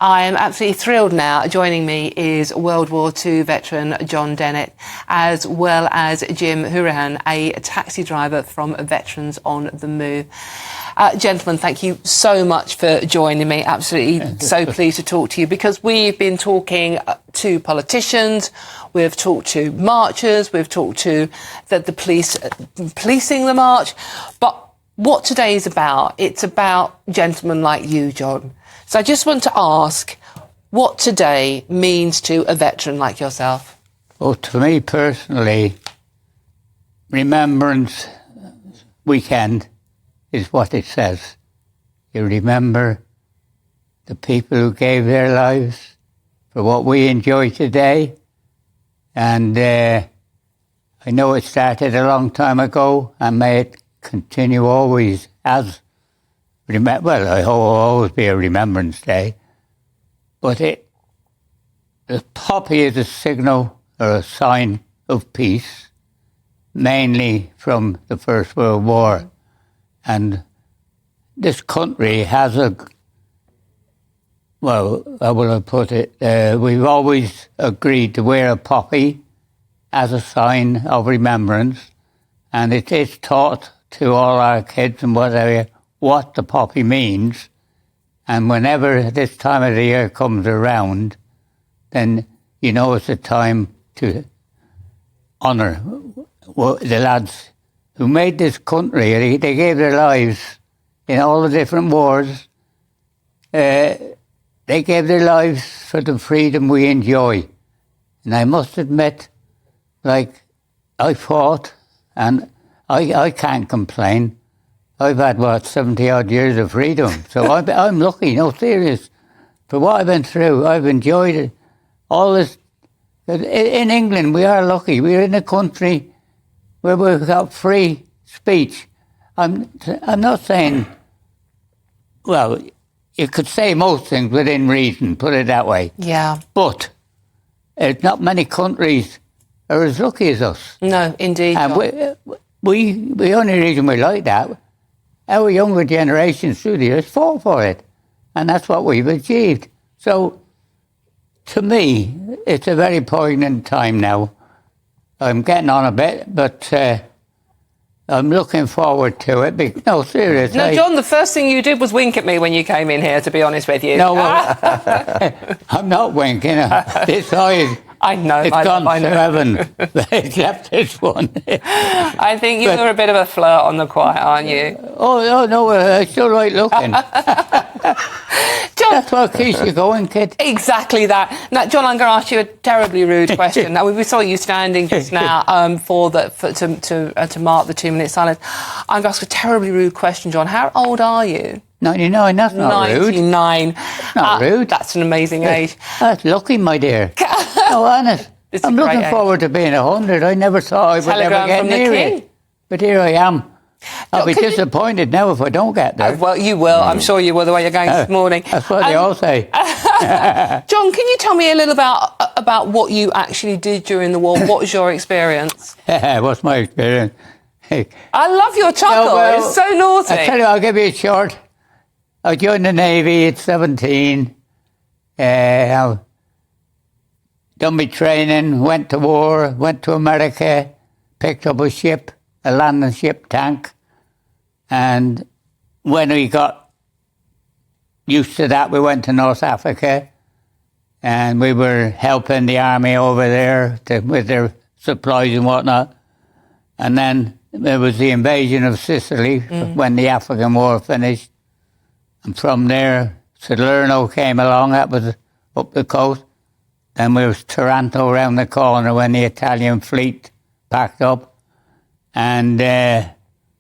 I am absolutely thrilled now. Joining me is World War II veteran John Dennett, as well as Jim Hourihan, a taxi driver from Veterans on the Move. Gentlemen, thank you so much for joining me. Absolutely so pleased to talk to you, because we've been talking to politicians, we've talked to marchers, we've talked to the police policing the march. But what today is about, it's about gentlemen like you, John. So I just want to ask what today means to a veteran like yourself. Well, to me personally, Remembrance Weekend is what it says. You remember the people who gave their lives for what we enjoy today. And I know it started a long time ago, and may it continue always as. Well, I hope it will always be a Remembrance Day. But the poppy is a signal or a sign of peace, mainly from the First World War. And this country has how will I put it? We've always agreed to wear a poppy as a sign of remembrance. And it is taught to all our kids and whatever what the poppy means. And whenever this time of the year comes around, then you know it's a time to honour the lads who made this country. They gave their lives in all the different wars. They gave their lives for the freedom we enjoy. And I must admit, like, I fought, and I can't complain. I've had, 70-odd years of freedom. So I'm lucky, no, serious. For what I've been through, I've enjoyed it. All this. In England, we are lucky. We're in a country where we've got free speech. I'm not saying, well, you could say most things within reason, put it that way. Yeah. But not many countries are as lucky as us. No, indeed. And the only reason we're like that, our younger generations through the years fought for it. And that's what we've achieved. So, to me, it's a very poignant time now. I'm getting on a bit, but I'm looking forward to it. No, seriously. No, John, the first thing you did was wink at me when you came in here, to be honest with you. No, well, I'm not winking. This eye I know. It's gone to heaven. Except this one. I think you're a bit of a flirt on the quiet, aren't you? Oh no, it's still right looking. John, that's what keeps you going, kid. Exactly that. Now, John, I'm going to ask you a terribly rude question. Now, we saw you standing just now to mark the 2-minute silence. I'm going to ask a terribly rude question, John. How old are you? 99, that's not 99. rude. That's not rude. That's an amazing age. That's lucky, my dear. No, honest. I'm looking forward to being 100. I never thought I would ever get near it. But here I am. I'll be disappointed now if I don't get there. Well, you will. I'm sure you will, the way you're going this morning. That's what they all say. John, can you tell me a little about what you actually did during the war? What was your experience? What's my experience? I love your chuckle. It's so naughty. I tell you, I'll give you a short. I joined the Navy at 17. I've done my training, went to war, went to America, picked up a ship, a landing ship tank. And when we got used to that, we went to North Africa. And we were helping the army over there with their supplies and whatnot. And then there was the invasion of Sicily when the African War finished. And from there, Salerno came along, that was up the coast. Then there was Taranto around the corner when the Italian fleet packed up. And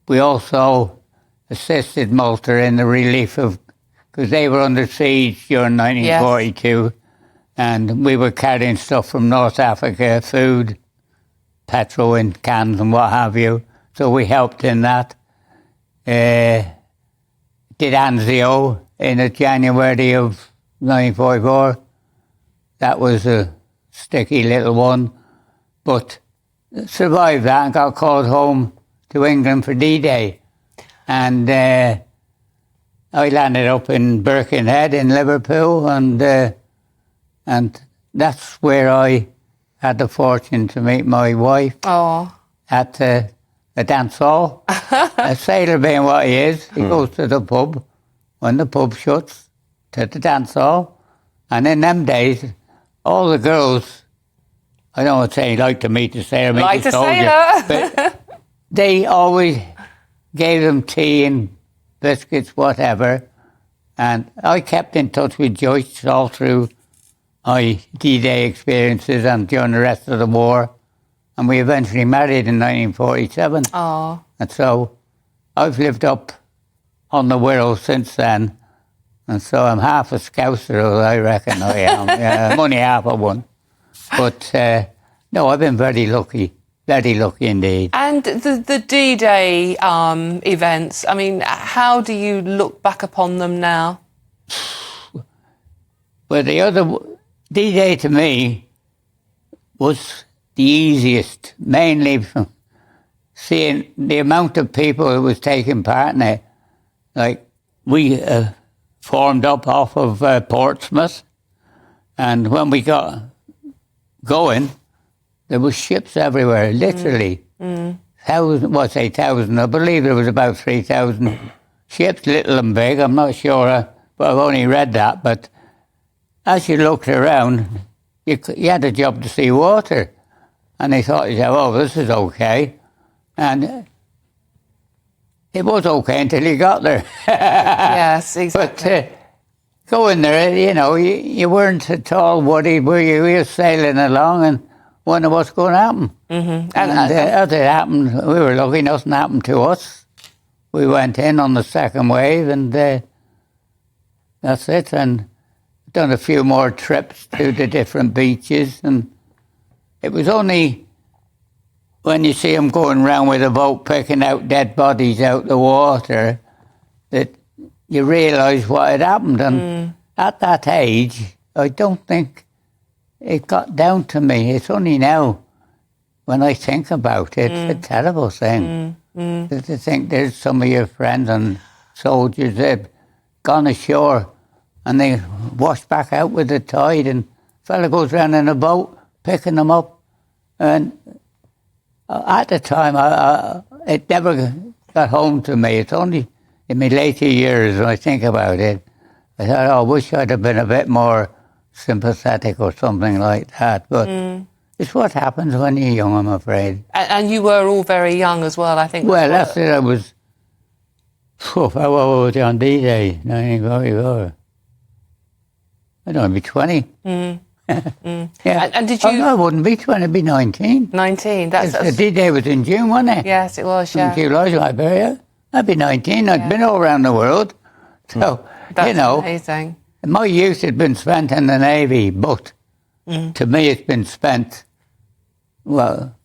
we also assisted Malta in the relief of, because they were under siege during 1942. Yes. And we were carrying stuff from North Africa, food, petrol in cans and what have you. So we helped in that. Did Anzio in January of 1944. That was a sticky little one, but survived that and got called home to England for D-Day. And I landed up in Birkenhead in Liverpool, and that's where I had the fortune to meet my wife at a dance hall. A sailor being what he is, he goes to the pub when the pub shuts, to the dance hall. And in them days, all the girls, I don't want to say like to meet the sailor, like the sailor, but they always gave them tea and biscuits, whatever. And I kept in touch with Joyce all through my D-Day experiences and during the rest of the war. And we eventually married in 1947. Oh. And so I've lived up on the Wirral since then. And so I'm half a Scouser, I reckon I am. I'm only half of one. But no, I've been very lucky indeed. And the D-Day events, I mean, how do you look back upon them now? Well, the other D-Day to me was the easiest, mainly from seeing the amount of people who was taking part in it. Like, we formed up off of Portsmouth, and when we got going, there was ships everywhere, literally. Thousand, I believe there was about 3,000 ships, little and big, I'm not sure, but I've only read that. But as you looked around, you had a job to see water. And they thought, oh, this is okay. And it was okay until you got there. Yes, exactly. But going there, you know, you weren't at all worried, were you? We were sailing along and wondering what's going to happen. Mm-hmm. And as it happened, we were lucky nothing happened to us. We went in on the second wave, and that's it. And done a few more trips to the different beaches, and it was only when you see them going round with a boat picking out dead bodies out the water that you realise what had happened. And at that age, I don't think it got down to me. It's only now, when I think about it, it's a terrible thing. To think there's some of your friends and soldiers that have gone ashore and they wash back out with the tide, and a fella goes round in a boat picking them up. And at the time, it never got home to me. It's only in my later years when I think about it, I thought, I wish I'd have been a bit more sympathetic or something like that. But it's what happens when you're young, I'm afraid. And you were all very young as well, I think. Well, that's it. I was, how old was I on D-Day? 1944. I'd only be 20. Yeah. And did you... Oh, no, I wouldn't be 20, I'd be 19. 19, that's... The D-Day was in June, wasn't it? Yes, it was, yeah. In July, my birthday. I'd be 19. I'd been all around the world. So, that's you know... amazing. My youth had been spent in the Navy, but to me it's been spent, well...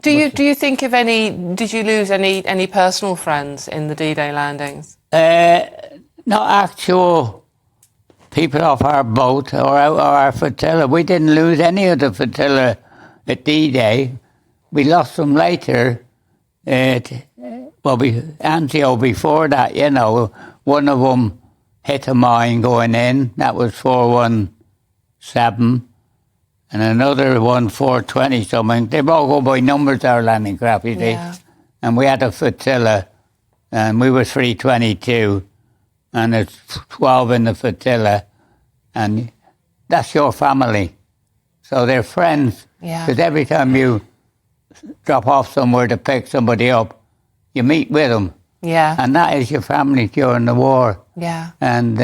Do you think of any... Did you lose any personal friends in the D-Day landings? Not actual... people off our boat or our flotilla. We didn't lose any of the flotilla at D-Day. We lost them later. Anzio before that, you know, one of them hit a mine going in. That was 417. And another one, 420 something. They all go by numbers, our landing craft, you see. Yeah. And we had a flotilla, and we were 322. And there's 12 in the flotilla, and that's your family. So they're friends. Yeah. Because every time you drop off somewhere to pick somebody up, you meet with them. Yeah. And that is your family during the war. Yeah. And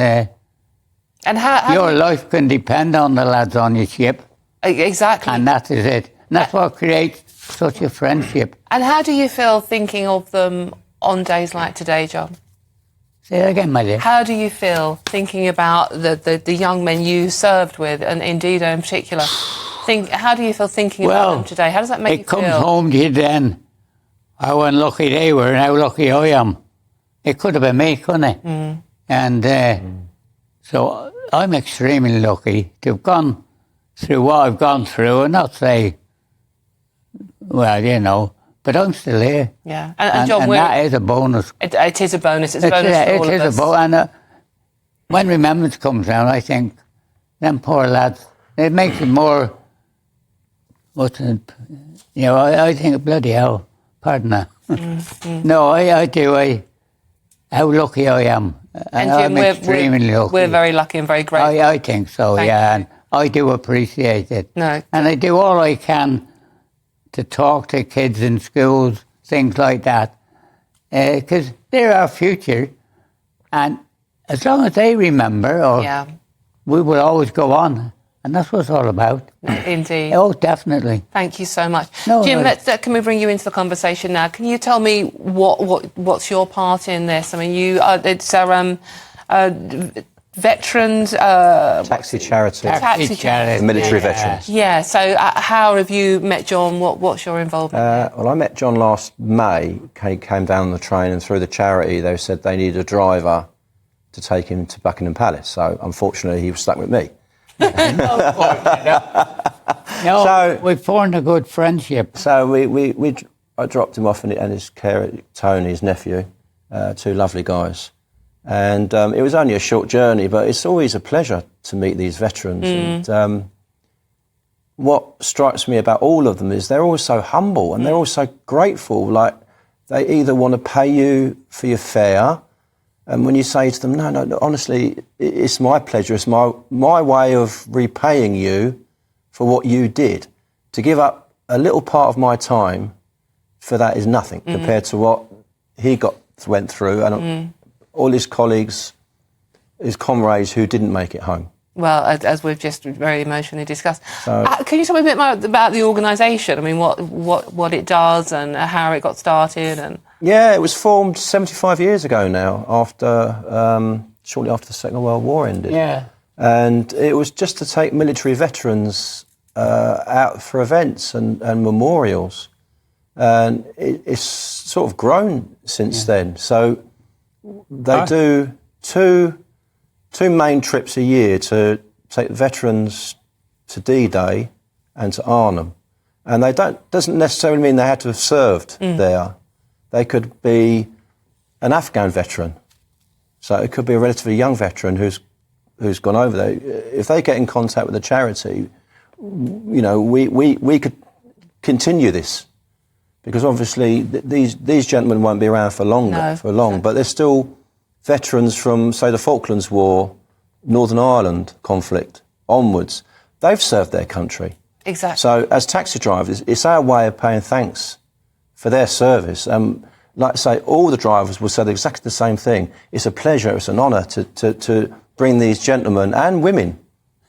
how your life can depend on the lads on your ship. Exactly. And that is it. And that's what creates such a friendship. And how do you feel thinking of them on days like today, John? Say that again, my dear. How do you feel thinking about the young men you served with, and indeed in particular? How do you feel thinking about them today? How does that make you feel? It comes home to you then how unlucky they were and how lucky I am. It could have been me, couldn't it? And so I'm extremely lucky to have gone through what I've gone through, and not say, well, you know, but I'm still here. Yeah, and John, and that is a bonus. It is a bonus. It's a bonus for all of us. It is a bonus. And when remembrance comes down, I think them poor lads, it makes it more. I think bloody hell. Pardon that. No, I do. How lucky I am. And Jim, I'm extremely lucky. We're very lucky and very grateful. I think so, and I do appreciate it. No. And I do all I can to talk to kids in schools, things like that, because they're our future, and as long as they remember, we will always go on. And that's what it's all about. Indeed. Oh, definitely. Thank you so much. Jim, can we bring you into the conversation now? Can you tell me what's your part in this? I mean, it's veterans... taxi charity. Taxi charity. Military veterans. Yeah, so how have you met John? What's your involvement? Well, I met John last May. He came down the train, and through the charity, they said they needed a driver to take him to Buckingham Palace. So, unfortunately, he was stuck with me. So we formed a good friendship. So I dropped him off and his carer, Tony, his nephew, two lovely guys. And it was only a short journey, but it's always a pleasure to meet these veterans. And what strikes me about all of them is they're always so humble and they're always so grateful. Like, they either want to pay you for your fare, and when you say to them, no, honestly, it's my pleasure, it's my way of repaying you for what you did. To give up a little part of my time for that is nothing compared to what he went through, and all his colleagues, his comrades who didn't make it home. Well, as we've just very emotionally discussed. So, can you tell me a bit more about the organisation? I mean, what it does and how it got started? And yeah, it was formed 75 years ago now, shortly after the Second World War ended. Yeah. And it was just to take military veterans out for events and memorials. And it's sort of grown since then. So they do two main trips a year to take veterans to D-Day and to Arnhem. And doesn't necessarily mean they had to have served there. They could be an Afghan veteran. So it could be a relatively young veteran who's gone over there. If they get in contact with the charity, we could continue this. Because obviously these gentlemen won't be around for long, but they're still veterans from, say, the Falklands War, Northern Ireland conflict onwards. They've served their country. Exactly. So as taxi drivers, it's our way of paying thanks for their service. Like I say, all the drivers will say exactly the same thing. It's a pleasure, it's an honour to bring these gentlemen and women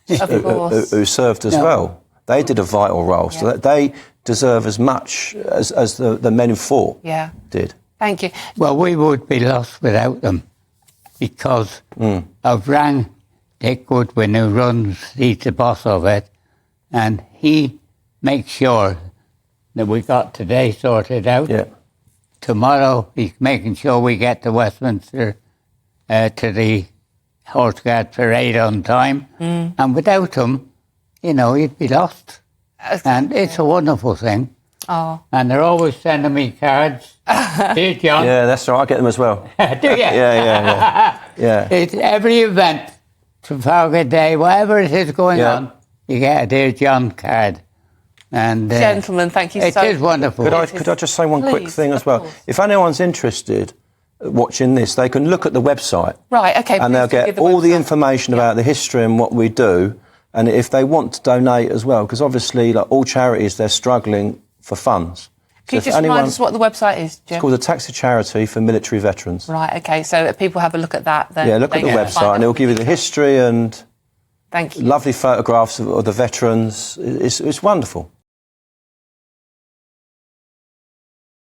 who served as well. They did a vital role, so that they deserve as much as the men who fought did. Thank you. Well, we would be lost without them, because I've rang Dick Goodwin, who he's the boss of it, and he makes sure that we got today sorted out. Yeah. Tomorrow he's making sure we get to Westminster to the Horse Guard Parade on time. And without him, you'd be lost. And it's a wonderful thing. Oh. And they're always sending me cards. Dear John. Yeah, that's right. I get them as well. Do you? Yeah. It's every event, Trafalgar Day, whatever it is going on, you get a Dear John card. And gentlemen, thank you so much. It is wonderful. Could I just say one quick thing as well? If anyone's interested watching this, they can look at the website. Right, okay. And they'll get all the information about the history and what we do. And if they want to donate as well, because obviously, like all charities, they're struggling for funds. Can you just remind us what the website is, Jim? It's called the Taxi Charity for Military Veterans. Right, OK. So if people have a look at that, then look at the website and it'll give you the history and thank you. Lovely photographs of the veterans. It's wonderful.